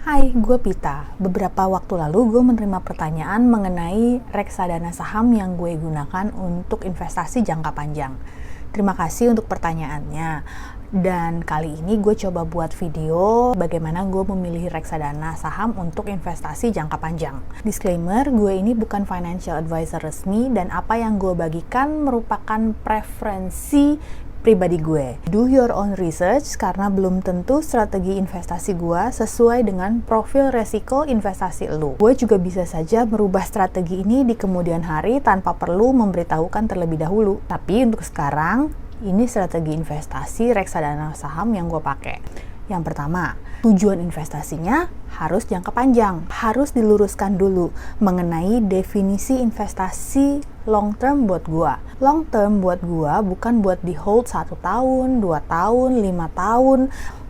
Hai, gue Pita. Beberapa waktu lalu gue menerima pertanyaan mengenai reksadana saham yang gue gunakan untuk investasi jangka panjang. Terima kasih untuk pertanyaannya. Dan kali ini gue coba buat video bagaimana gue memilih reksadana saham untuk investasi jangka panjang. Disclaimer, gue ini bukan financial advisor resmi dan apa yang gue bagikan merupakan preferensi pribadi gue. Do your own research karena belum tentu strategi investasi gue sesuai dengan profil resiko investasi lu. Gue juga bisa saja merubah strategi ini di kemudian hari tanpa perlu memberitahukan terlebih dahulu. Tapi untuk sekarang, ini strategi investasi reksadana saham yang gue pakai. Yang pertama, tujuan investasinya harus jangka panjang. Harus diluruskan dulu mengenai definisi investasi long term buat gua. Long term buat gua bukan buat di hold 1 tahun, 2 tahun, 5 tahun.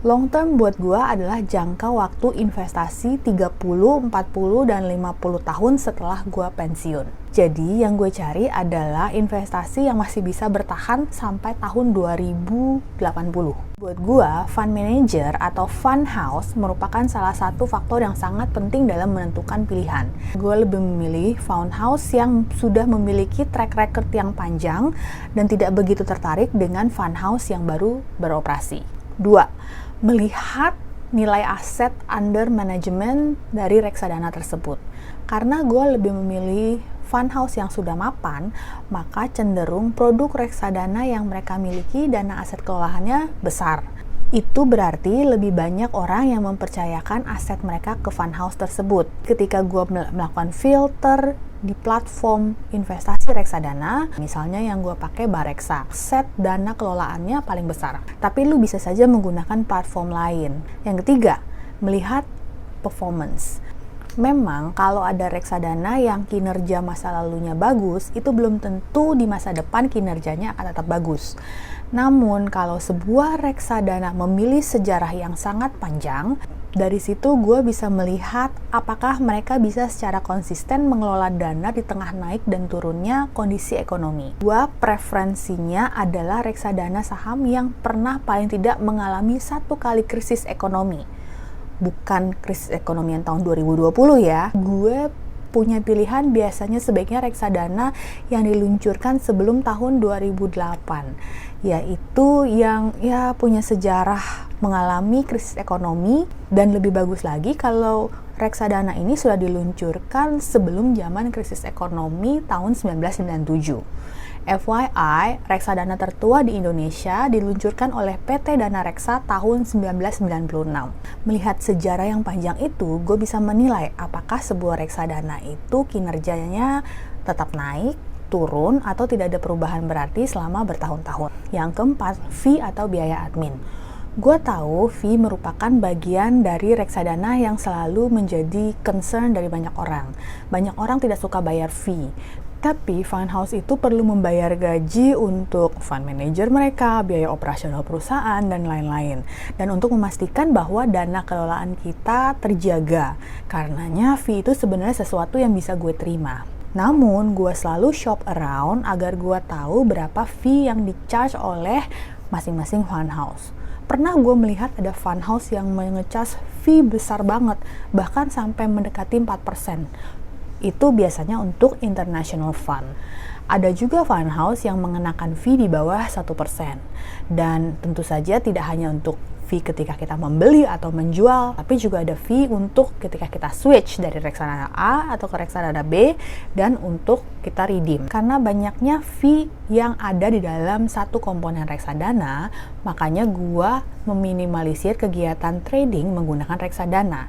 Long term buat gua adalah jangka waktu investasi 30, 40, dan 50 tahun setelah gua pensiun. Jadi yang gue cari adalah investasi yang masih bisa bertahan sampai tahun 2080. Buat gue, fund manager atau fund house merupakan salah satu faktor yang sangat penting dalam menentukan pilihan. Gue lebih memilih fund house yang sudah memiliki track record yang panjang dan tidak begitu tertarik dengan fund house yang baru beroperasi. 2. Melihat nilai aset under management dari reksadana tersebut. Karena gue lebih memilih fund house yang sudah mapan, maka cenderung produk reksadana yang mereka miliki dana aset kelolaannya besar. Itu berarti lebih banyak orang yang mempercayakan aset mereka ke fund house tersebut. Ketika gue melakukan filter di platform investasi reksadana, misalnya yang gue pakai Bareksa, set dana kelolaannya paling besar. Tapi lu bisa saja menggunakan platform lain. Yang ketiga, melihat performance. Memang kalau ada reksadana yang kinerja masa lalunya bagus, itu belum tentu di masa depan kinerjanya akan tetap bagus. Namun kalau sebuah reksadana memilih sejarah yang sangat panjang, dari situ gue bisa melihat apakah mereka bisa secara konsisten mengelola dana di tengah naik dan turunnya kondisi ekonomi. Gue preferensinya adalah reksadana saham yang pernah paling tidak mengalami satu kali krisis ekonomi. Bukan krisis ekonomi yang tahun 2020 ya. Gue punya pilihan biasanya sebaiknya reksadana yang diluncurkan sebelum tahun 2008. Yaitu yang punya sejarah mengalami krisis ekonomi, dan lebih bagus lagi kalau reksadana ini sudah diluncurkan sebelum zaman krisis ekonomi tahun 1997. FYI, reksadana tertua di Indonesia diluncurkan oleh PT Dana Reksa tahun 1996. Melihat sejarah yang panjang itu, gue bisa menilai apakah sebuah reksadana itu kinerjanya tetap naik, turun, atau tidak ada perubahan berarti selama bertahun-tahun. Yang keempat, fee atau biaya admin. Gue tahu fee merupakan bagian dari reksadana yang selalu menjadi concern dari banyak orang. Banyak orang tidak suka bayar fee. Tapi fund house itu perlu membayar gaji untuk fund manager mereka, biaya operasional perusahaan, dan lain-lain. Dan untuk memastikan bahwa dana kelolaan kita terjaga. Karenanya fee itu sebenarnya sesuatu yang bisa gue terima. Namun gue selalu shop around agar gue tahu berapa fee yang di-charge oleh masing-masing fund house. Pernah gue melihat ada fund house yang mengecas fee besar banget, bahkan sampai mendekati 4%. Itu biasanya untuk international fund. Ada juga fund house yang mengenakan fee di bawah 1%. Dan tentu saja tidak hanya untuk fee ketika kita membeli atau menjual, tapi juga ada fee untuk ketika kita switch dari reksadana A atau ke reksadana B, dan untuk kita redeem. Karena banyaknya fee yang ada di dalam satu komponen reksadana, makanya gua meminimalisir kegiatan trading menggunakan reksadana.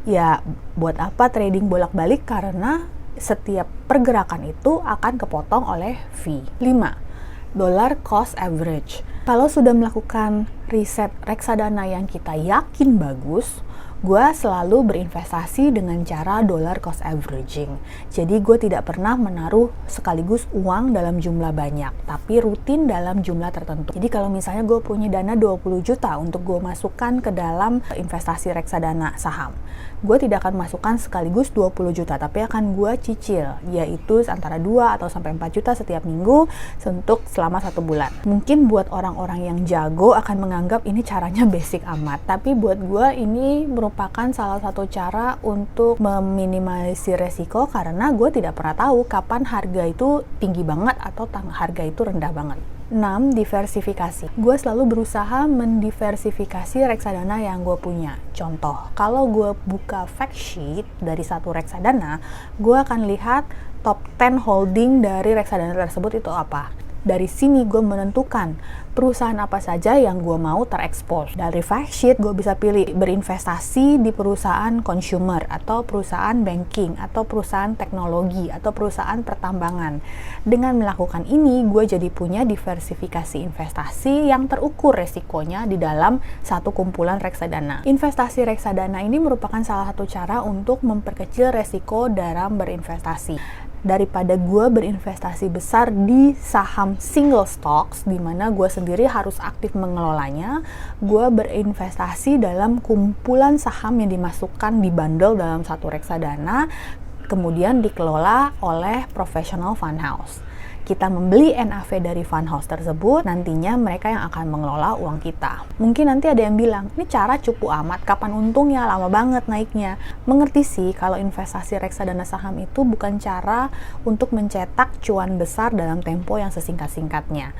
Ya, buat apa trading bolak-balik, karena setiap pergerakan itu akan kepotong oleh fee. 5. Dollar cost average. Kalau sudah melakukan riset reksadana yang kita yakin bagus, gue selalu berinvestasi dengan cara dollar cost averaging. Jadi gue tidak pernah menaruh sekaligus uang dalam jumlah banyak, tapi rutin dalam jumlah tertentu. Jadi kalau misalnya gue punya dana 20 juta untuk gue masukkan ke dalam investasi reksadana saham, gue tidak akan masukkan sekaligus 20 juta, tapi akan gue cicil, yaitu antara 2 atau sampai 4 juta setiap minggu untuk selama 1 bulan. Mungkin buat orang-orang yang jago akan menganggap ini caranya basic amat, tapi buat gue ini merupakan merupakan salah satu cara untuk meminimalisir resiko karena gue tidak pernah tahu kapan harga itu tinggi banget atau harga itu rendah banget. 6. Diversifikasi. Gue selalu berusaha mendiversifikasi reksadana yang gue punya. Contoh, kalau gue buka fact sheet dari satu reksadana, gue akan lihat top 10 holding dari reksadana tersebut itu apa. Dari sini gue menentukan perusahaan apa saja yang gue mau terekspos. Dari fact sheet gue bisa pilih berinvestasi di perusahaan consumer atau perusahaan banking atau perusahaan teknologi atau perusahaan pertambangan. Dengan melakukan ini gue jadi punya diversifikasi investasi yang terukur resikonya di dalam satu kumpulan reksadana. Investasi reksadana ini merupakan salah satu cara untuk memperkecil resiko dalam berinvestasi. Daripada gue berinvestasi besar di saham single stocks di mana gue sendiri harus aktif mengelolanya, gue berinvestasi dalam kumpulan saham yang dimasukkan di bundle dalam satu reksadana kemudian dikelola oleh professional fund house. Kita membeli NAV dari fund house tersebut, nantinya mereka yang akan mengelola uang kita. Mungkin nanti ada yang bilang, ini cara cupu amat, kapan untungnya, lama banget naiknya. Mengerti sih kalau investasi reksadana saham itu bukan cara untuk mencetak cuan besar dalam tempo yang sesingkat-singkatnya.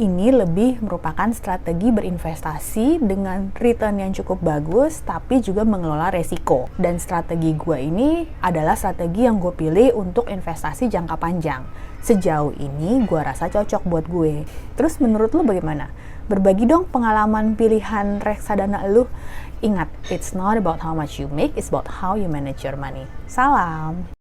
Ini lebih merupakan strategi berinvestasi dengan return yang cukup bagus, tapi juga mengelola resiko. Dan strategi gue ini adalah strategi yang gue pilih untuk investasi jangka panjang. Sejauh ini gue rasa cocok buat gue. Terus menurut lu bagaimana? Berbagi dong pengalaman pilihan reksadana lu. Ingat, it's not about how much you make, it's about how you manage your money. Salam!